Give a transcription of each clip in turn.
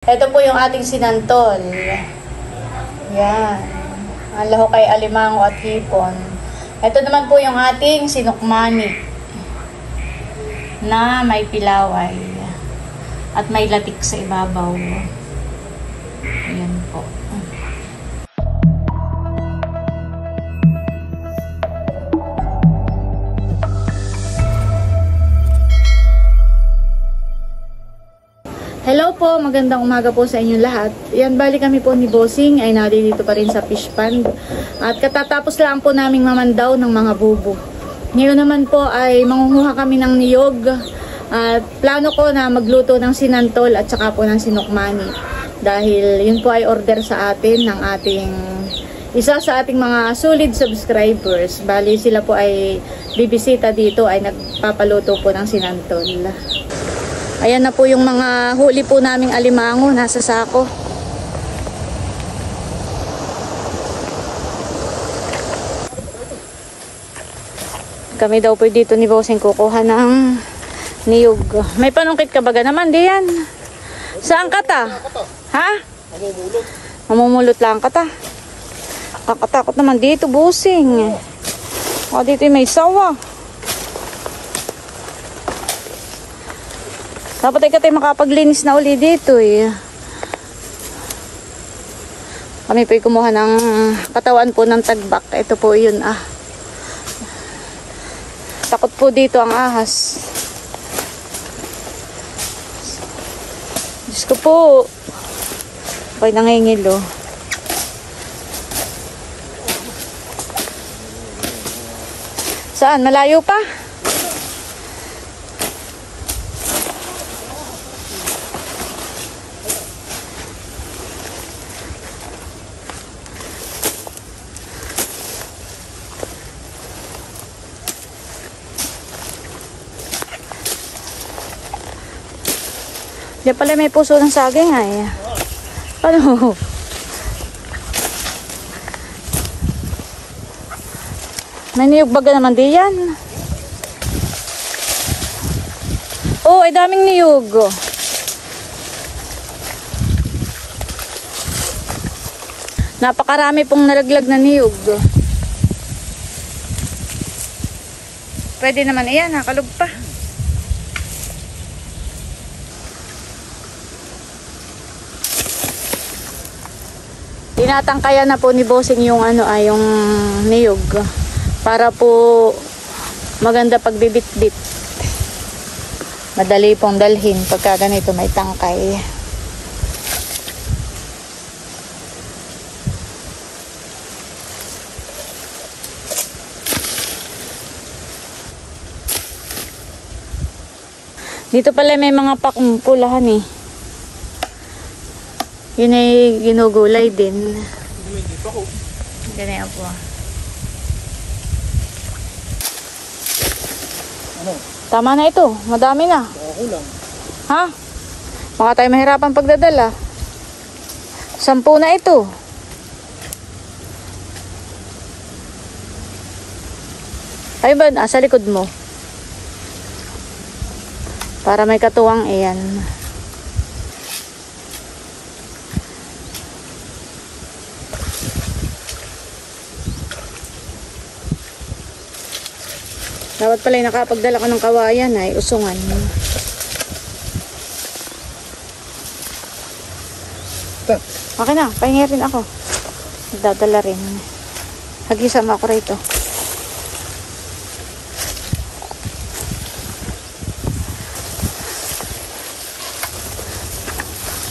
Ito po yung ating sinantol. Yan. Ang lahokay, alimango at hipon. Ito naman po yung ating sinukmani na may pilaway at may latik sa ibabaw. Ayan po. Hello po, magandang umaga po sa inyong lahat. Yan, bali kami po ni Bossing ay narito pa rin sa fish pond. At katatapos lang po naming mamandaw ng mga bubo. Ngayon naman po ay mangunguha kami ng niyog. At plano ko na magluto ng sinantol at saka po ng sinukmani. Dahil yun po ay order sa atin ng ating isa sa ating mga solid subscribers. Bali sila po ay bibisita dito ay nagpapaluto po ng sinantol. Ayan na po yung mga huli po naming alimango, nasa sako. Kami daw po dito ni Bossing kukuha ng niyog. May panungkit ka baga naman, diyan. Saan ka ta? Ha? Mamumulot. Mamumulot lang ka ta. Kakatakot naman dito, Bossing. O, dito may sawa. Dapat ay katay makapaglinis na uli dito eh. Kami po ay kumuha ng katawan po ng tagbak. Ito po yun ah. Takot po dito ang ahas. Diyos ko po. Ako'y nangingilo. Saan? Malayo pa? Diyan pala may puso ng saging ay. Ano? May niyog baga naman diyan. Oh, ay daming niyog. Napakarami pong nalaglag na niyog. Pwede naman iyan, nakalog pa. Tinatangkayan na po ni Bossing yung ano ay yung niyog para po maganda pagbibit-bit. Madali pong dalhin pagka ganito may tangkay. Dito pala may mga pakumpulahan eh. Yun ay ginugulay din. Hindi pa ko. Ganyan po. Ano? Tama na ito. Madami na. Ako lang. Ha? Baka tayo mahirapan pagdadala. 10 na ito. Ay ba? Sa likod mo. Para may katuwang iyan. Dapat pala nakapagdala ka ng kawayan ay usungan. Okay na, pahingi rin ako. Dadala rin. Hagisama ako rito.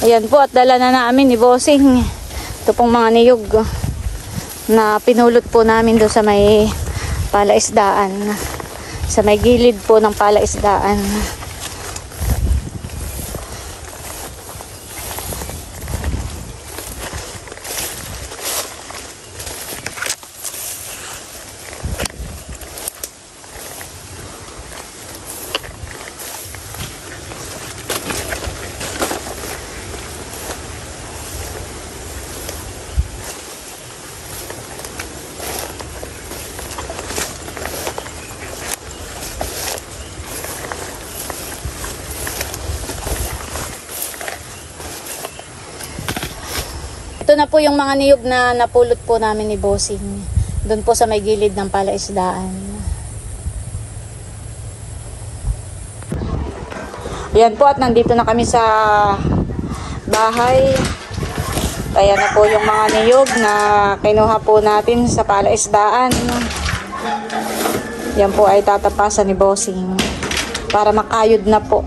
Ayan po at dala na namin ni Bossing. Ito pong mga niyog na pinulot po namin doon sa may palaisdaan. Sa may gilid po ng palaisdaan. Ito na po yung mga niyog na napulot po namin ni Bossing. Doon po sa may gilid ng palaisdaan. Yan po, at nandito na kami sa bahay. Kaya na po yung mga niyog na kinuha po natin sa palaisdaan. Yan po ay tatapasan ni Bossing para makayod na po.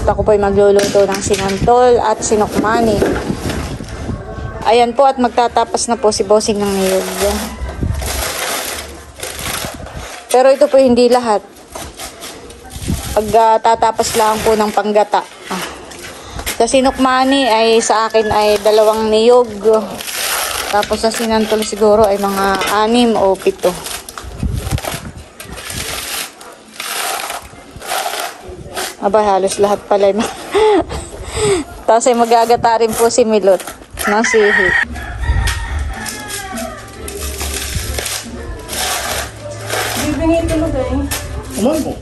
At ako po ay magluluto ng sinantol at sinukmani. Ayan po, at magtatapas na po si Bossing ng niyog. Pero ito po hindi lahat. Tatapas lang po ng panggata. Sa sinukmani ay sa akin ay 2 niyog. Tapos sa sinantol siguro ay mga 6 o 7. Aba, halos lahat pala. Tapos ay magagata rin po si Milot ng sihi. Bibingito mo ba eh? Alam mo.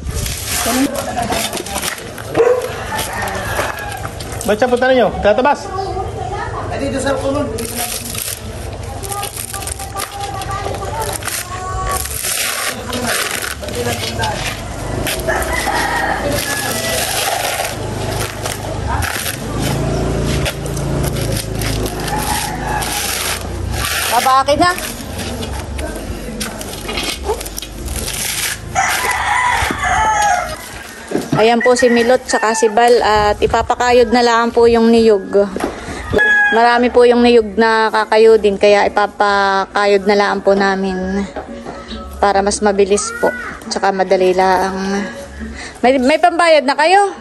Ba't siya punta ninyo? Tatabas? Ay, dito sa kulon. Babaki na. Ayan po si Milot saka si Bal, at ipapakayod na lang po yung niyog. Marami po yung niyog na kakayodin, kaya ipapakayod na lang po namin para mas mabilis po. Tsaka madali lang. May pambayad na kayo?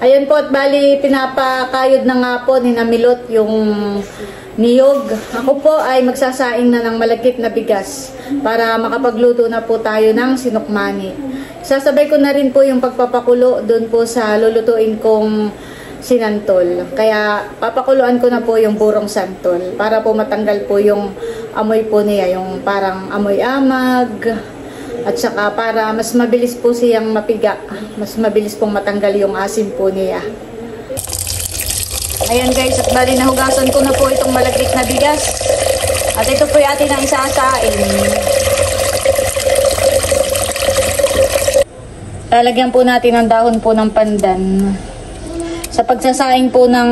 Ayan po, at bali pinapakayod na nga po ni Milot yung niyog. Ako po ay magsasaing na ng malagkit na bigas para makapagluto na po tayo ng sinukmani. Sasabay ko na rin po yung pagpapakulo doon po sa lulutuin kong sinantol. Kaya papakuluan ko na po yung burong santol para po matanggal po yung amoy po niya, yung parang amoy amag. At saka para mas mabilis po siyang mapiga, mas mabilis pong matanggal yung asim po niya. Ayan guys, at bali nahugasan ko na po itong malagkit na bigas. At ito po yung atin ang isasain. Lalagyan po natin ng dahon po ng pandan. Sa pagsasaing po ng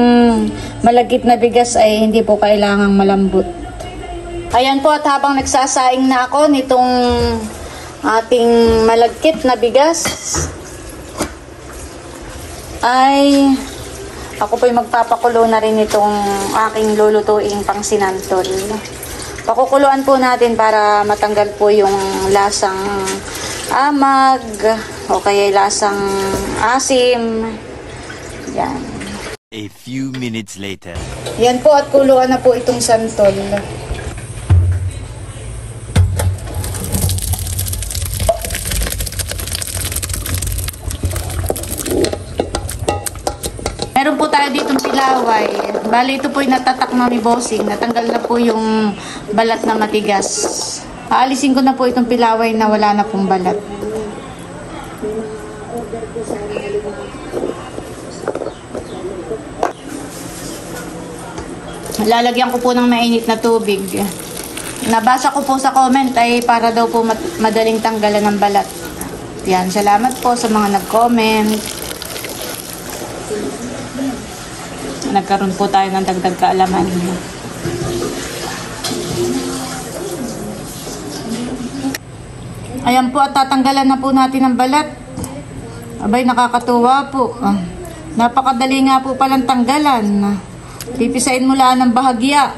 malagkit na bigas ay hindi po kailangang malambot. Ayan po, at habang nagsasaing na ako nitong ating malagkit na bigas, ay ako po'y magpapakulo na rin itong aking lulutuing pang sinantol. Pakukuluan po natin para matanggal po yung lasang amag o kaya lasang asim. Yan. A few minutes later. Yan po, at kuluan na po itong santol. Meron po tayo ditong pilaway. Bali, ito po yung natatak na ni Bossing. Natanggal na po yung balat na matigas. Aalisin ko na po itong pilaway na wala na pong balat. Lalagyan ko po ng mainit na tubig. Nabasa ko po sa comment ay para daw po madaling tanggalan ng balat. Yan, salamat po sa mga nag-comment. Nagkaroon po tayo ng dagdag kaalaman. Ayan po, at tatanggalan na po natin ang balat. Abay, nakakatuwa po. Napakadali nga po palang tanggalan. Pipisain mo lang ng bahagya.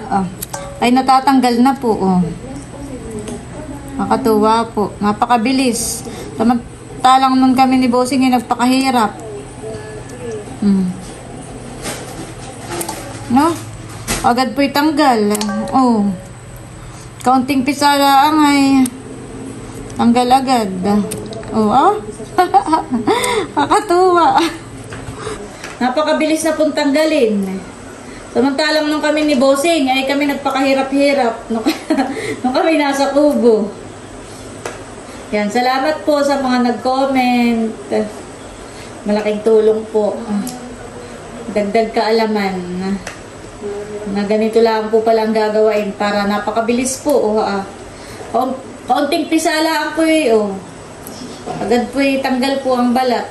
Ay natatanggal na po. Nakakatuwa po. Napakabilis. Samantalang nun kami ni Bossing ay nagpakahirap. No? Agad po'y tanggal. Oh. Kaunting pisala ang ay tanggal agad. Oh. Kakatuwa. Napakabilis na pong tanggalin. Samantalang nung kami ni Bossing ay kami nagpakahirap-hirap nung kami nasa kubo. Yan, salamat po sa mga nag-comment. Malaking tulong po. dagdag kaalaman na ganito lang po palang gagawain para napakabilis po. Kaunting pisala ako agad po tanggal po ang balat.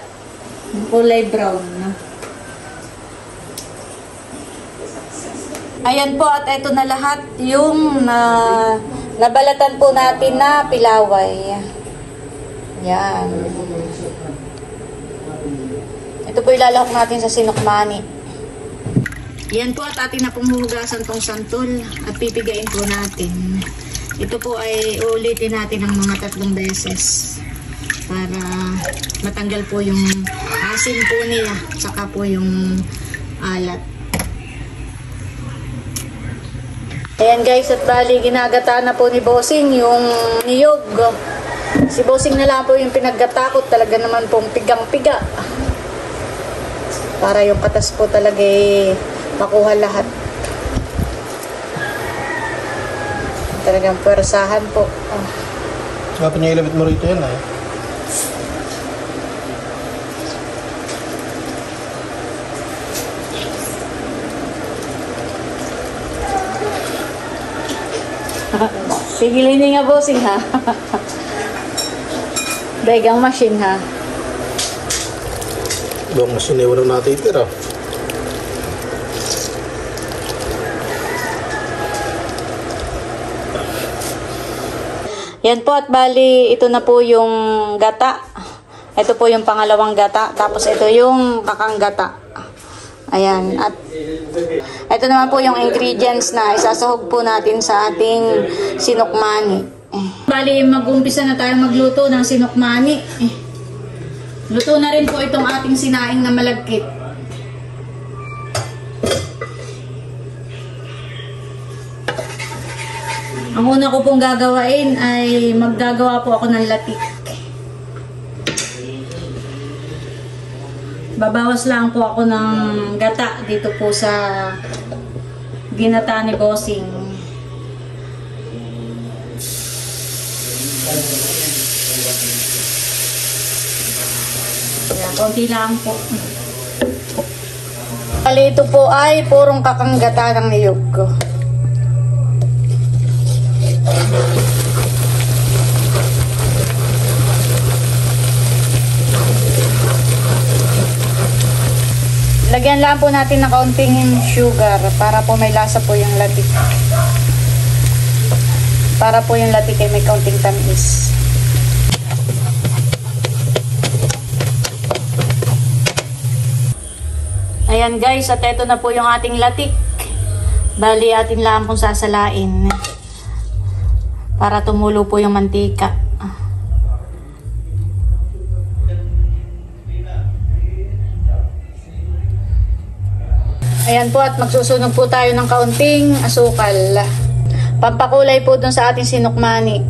Yung kulay brown. Ayan po, at ito na lahat yung nabalatan po natin na pilaway. Yan. Ito po ilalahok natin sa sinukmani. Yan po, at atin na pong huhugasan tong santol at pipigain po natin. Ito po ay uulitin natin ng mga 3 beses para matanggal po yung asin po niya tsaka po yung alat. Ayan guys, at bali ginagata na po ni Bossing yung niyog. Si Bossing na lang po yung pinaggatakot, talaga naman pong pigang-piga. Para yung katas po talaga makuha lahat. Talagang pwersahan po. Dapat niya ilabit mo rito yan Sigilin nga Bossing ha. Dagang machine ha. Doon mas yun walang natitira. Yan po, at bali ito na po yung gata. Ito po yung pangalawang gata. Tapos ito yung kakang gata. Ayan. At ito naman po yung ingredients na isasahog po natin sa ating sinukmani. Bali, mag-umpisa na tayo magluto ng sinukmani. Luto na rin po itong ating sinaing na malagkit. Ang una ko pong gagawain ay maggagawa po ako ng latik. Babawas lang po ako ng gata dito po sa ginata ni Bossing. Ayan, konti lang po. Bali, ito po ay purong kakang gata ng niyog ko. Lagyan lang po natin ng kaunting sugar para po may lasa po yung latik. Para po yung latik ay may kaunting tamis. Ayan guys, at ito na po yung ating latik. Bali, atin lang pong sasalain para tumulo po yung mantika. Ayan po, at magsusunog po tayo ng kaunting asukal. Pampakulay po dun sa ating sinukmani.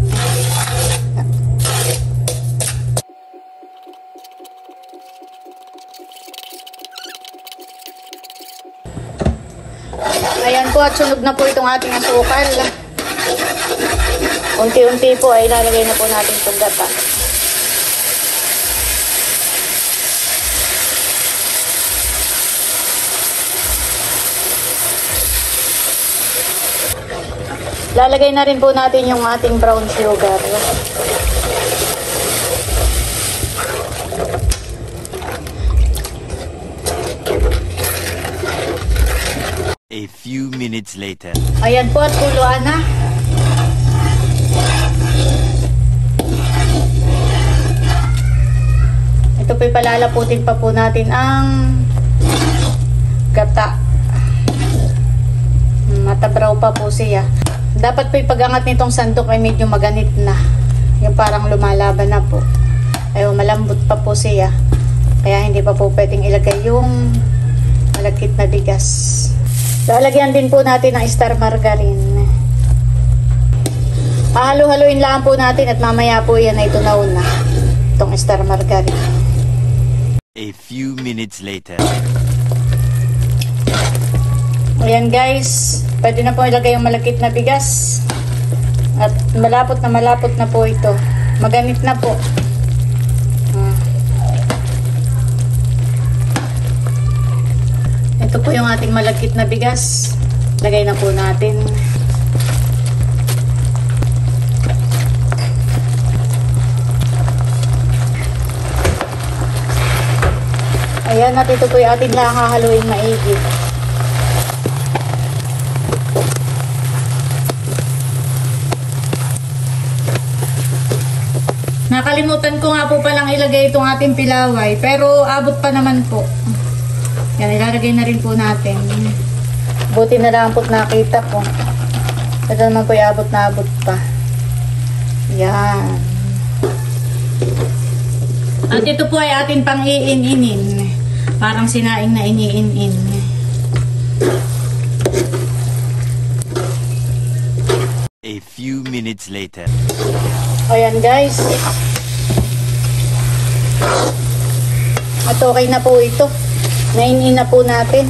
Ayan po, at sunog na po itong ating asukal. Unti-unti po ay ilalagay na po natin itong gata. Lalagay na rin po natin yung ating brown sugar. A few minutes later. Ayan po, at kuluan na. Ito po, palalaputin pa po natin ang gata. Matabraw pa po siya. Dapat po pag-angat nitong sandok ay medyo maganit na. Yung parang lumalaban na po. Ay malambot pa po siya. Kaya hindi pa po pwedeng ilagay yung malagkit na bigas. Lalagyan din po natin ng star margarine. Halo-haloin lang po natin at mamaya po yan ay tunaw na. Itong star margarine. A few minutes later. Ayan guys, pwede na po ilagay yung malagkit na bigas. At malapot na po ito. Maganit na po. Ito Ito po yung ating malagkit na bigas. Lagay na po natin. Ayan, at ito po yung ating hahaluin maigi. Nakalimutan ko nga po palang ilagay itong ating pilaway, pero abot pa naman po. Yan, ilalagay na rin po natin. Buti na lang po't nakita ko. Ito naman po yung abot na abot pa. Yan. At ito po ay ating pang iin-inin. Parang sinaing na iniin-in. A few minutes later. Ayan guys. At okay na po ito. Nainin na po natin.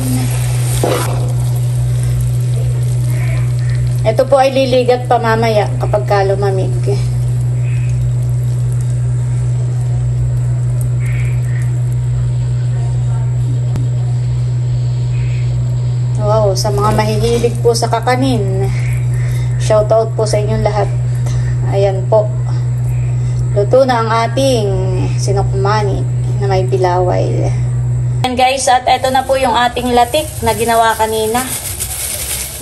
Ito po ay liligat pa mamaya kapag ka lumamig. Wow, sa mga mahihilig po sa kakanin, shoutout po sa inyong lahat. Ayan po. Luto na ang ating sinukmani na may pilaway. Ayan guys, at eto na po yung ating latik na ginawa kanina.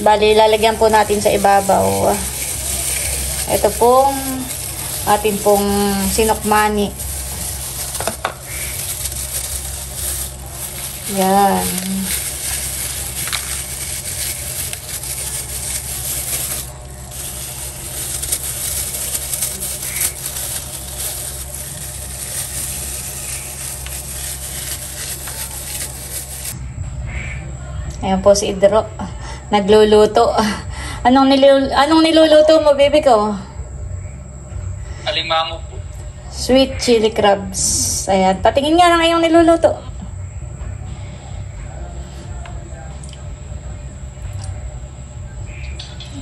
Bali, lalagyan po natin sa ibabaw. Ito pong ating pong sinukmani. Yan. Ayan po si Idro. Nagluluto. Anong niluluto mo, baby ko? Alimango po. Sweet chili crabs. Ayan. Patingin nga ng iyong niluluto.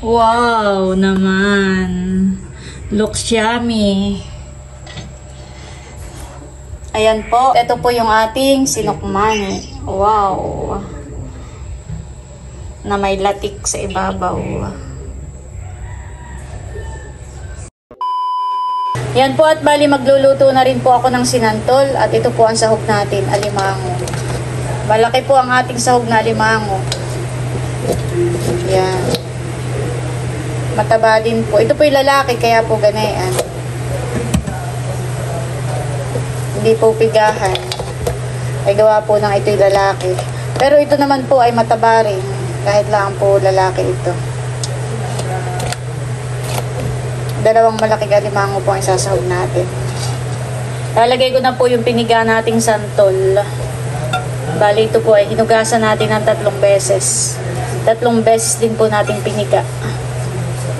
Wow naman. Looks yummy. Ayan po. Ito po yung ating sinukmani. Wow. Na may latik sa ibabaw. Yan po, at bali magluluto na rin po ako ng sinantol, at ito po ang sahog natin, alimango. Malaki po ang ating sahog na alimango. Yan. Mataba din po. Ito po yung lalaki, kaya po ganayan. Hindi po pigahan. Ay gawa po ng ito yung lalaki. Pero ito naman po ay mataba rin. Kahit lang po lalaki ito. Dalawang malaking alimango po ang isasahog natin. Lalagay ko na po yung piniga nating santol. Bali ito po ay hinugasan natin ng 3 beses. 3 beses din po nating piniga.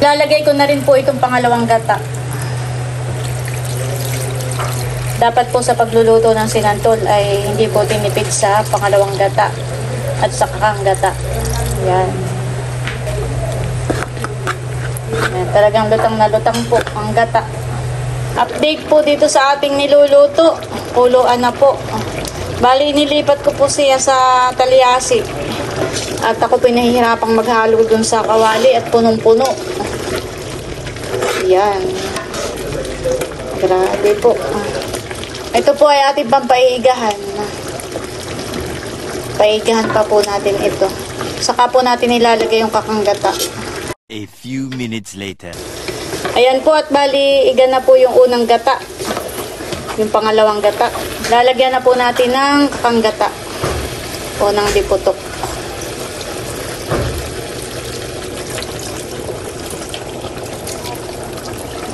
Lalagay ko na rin po itong pangalawang gata. Dapat po sa pagluluto ng sinantol ay hindi po tinipid sa pangalawang gata at sa kakang gata. Yan. Yan. Talagang lutang na lutang po ang gata. Update po dito sa ating niluluto. Kuluan na po. Bali, nilipat ko po siya sa talyasi. At ako pinahihirapang maghalo dun sa kawali at punong-puno. Yan. Grabe po. Ito po ay ating pampaigahan. Paigahan pa po natin ito. Saka po natin ilalagay yung kakanggata. A few minutes later. Ayan po, at bali, iga na po yung unang gata. Yung pangalawang gata. Lalagyan na po natin ng kakanggata. O ng diputok.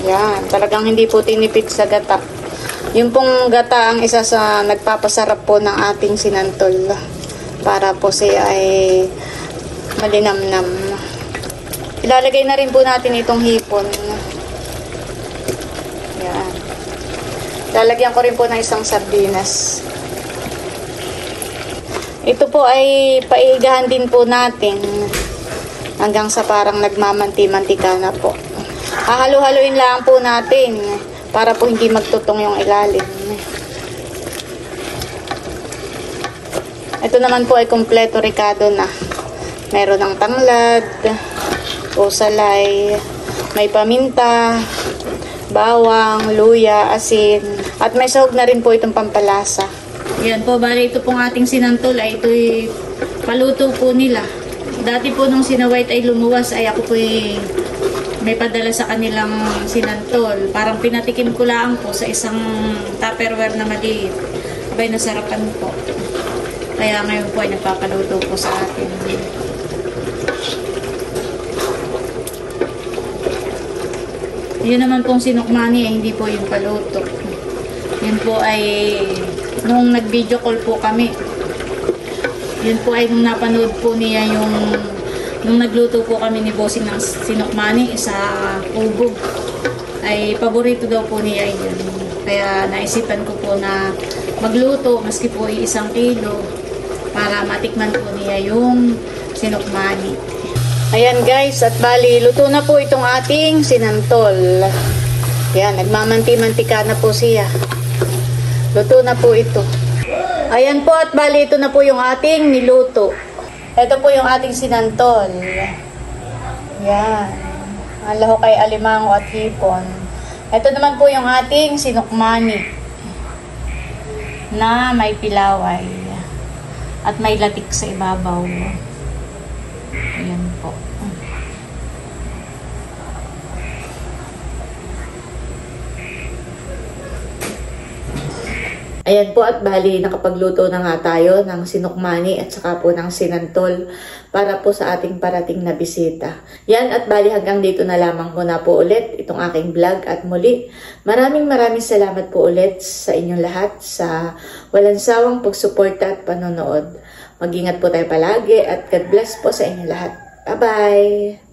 Yan. Talagang hindi po tinipid sa gata. Yung pong gata ang isa sa nagpapasarap po ng ating sinantol. Para po siya ay malinamnam. Ilalagay na rin po natin itong hipon. Yan. Lalagyan ko rin po ng isang sardinas. Ito po ay paigahan din po natin hanggang sa parang nagmamanti-mantika na po. Hahalo-haloin lang po natin para po hindi magtutong yung ilalim. Ito naman po ay kompleto ricado na. Meron ng tanglad, usalay, may paminta, bawang, luya, asin, at may sahog na rin po itong pampalasa. Yan po, bali ito pong ating sinantol ay ito'y paluto po nila. Dati po nung sina White ay lumuwas ay ako po'y may padala sa kanilang sinantol. Parang pinatikim ko lang po sa isang tupperware na maliit. Abay, nasarapan po. Kaya ngayon po ay nagpapaluto po sa atin. Yun naman pong sinukmani ay hindi po yung paluto. Yun po ay nung nag-video call po kami. Yun po ay nung napanood po niya yung nung nagluto po kami ni Bossing ng sinukmani sa ubo. Ay paborito daw po niya yun. Kaya naisipan ko po na magluto maski po 1 kilo para matikman po niya yung sinukmani. Ayan guys, at bali, luto na po itong ating sinantol. Ayan, nagmamanti-mantika na po siya. Luto na po ito. Ayan po, at bali, ito na po yung ating niluto. Ito po yung ating sinantol. Ayan. Ang lahok ay alimango at hipon. Ito naman po yung ating sinukmani na may pilaway at may latik sa ibabaw. Ayan po. Ayan po, at bali nakapagluto na nga tayo ng sinukmani at saka po ng sinantol para po sa ating parating na bisita. Yan, at bali hanggang dito na lamang muna po ulit itong aking vlog, at muli maraming salamat po ulit sa inyong lahat sa walang sawang pagsuporta at panonood. Mag-ingat po tayo palagi at God bless po sa inyong lahat. Bye-bye!